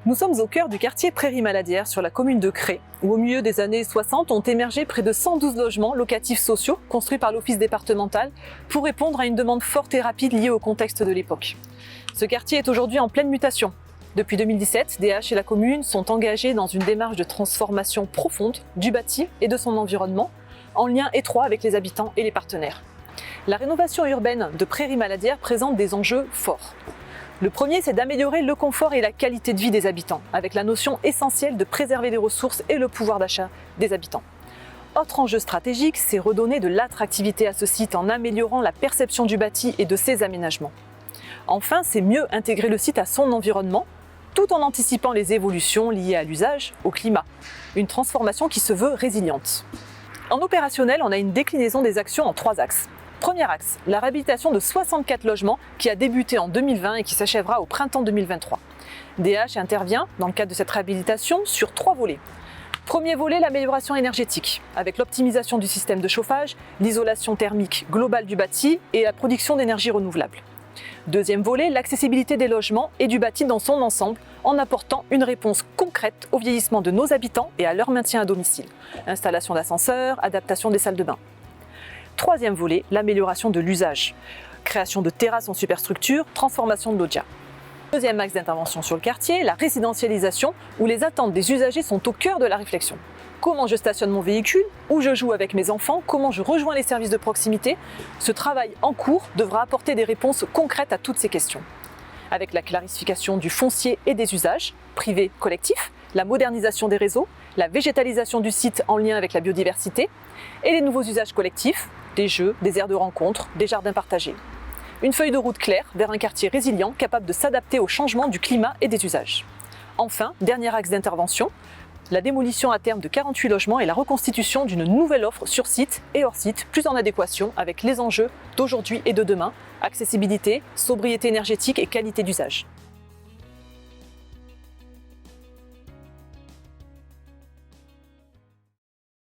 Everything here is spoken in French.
Nous sommes au cœur du quartier Prairies-Maladières, sur la commune de Crest, où au milieu des années 60 ont émergé près de 112 logements locatifs sociaux construits par l'office départemental pour répondre à une demande forte et rapide liée au contexte de l'époque. Ce quartier est aujourd'hui en pleine mutation. Depuis 2017, DH et la commune sont engagés dans une démarche de transformation profonde du bâti et de son environnement, en lien étroit avec les habitants et les partenaires. La rénovation urbaine de Prairies-Maladières présente des enjeux forts. Le premier, c'est d'améliorer le confort et la qualité de vie des habitants, avec la notion essentielle de préserver les ressources et le pouvoir d'achat des habitants. Autre enjeu stratégique, c'est redonner de l'attractivité à ce site en améliorant la perception du bâti et de ses aménagements. Enfin, c'est mieux intégrer le site à son environnement, tout en anticipant les évolutions liées à l'usage, au climat. Une transformation qui se veut résiliente. En opérationnel, on a une déclinaison des actions en 3 axes. Premier axe, la réhabilitation de 64 logements qui a débuté en 2020 et qui s'achèvera au printemps 2023. DH intervient dans le cadre de cette réhabilitation sur 3 volets. Premier volet, l'amélioration énergétique, avec l'optimisation du système de chauffage, l'isolation thermique globale du bâti et la production d'énergie renouvelable. Deuxième volet, l'accessibilité des logements et du bâti dans son ensemble, en apportant une réponse concrète au vieillissement de nos habitants et à leur maintien à domicile. Installation d'ascenseurs, adaptation des salles de bain. Troisième volet, l'amélioration de l'usage. Création de terrasses en superstructure, transformation de loggia. Deuxième axe d'intervention sur le quartier, la résidentialisation, où les attentes des usagers sont au cœur de la réflexion. Comment je stationne mon véhicule, où je joue avec mes enfants, comment je rejoins les services de proximité. Ce travail en cours devra apporter des réponses concrètes à toutes ces questions. Avec la clarification du foncier et des usages, privés, collectifs, la modernisation des réseaux, la végétalisation du site en lien avec la biodiversité et les nouveaux usages collectifs, des jeux, des aires de rencontre, des jardins partagés. Une feuille de route claire vers un quartier résilient capable de s'adapter au changement du climat et des usages. Enfin, dernier axe d'intervention, la démolition à terme de 48 logements et la reconstitution d'une nouvelle offre sur site et hors site, plus en adéquation avec les enjeux d'aujourd'hui et de demain, accessibilité, sobriété énergétique et qualité d'usage.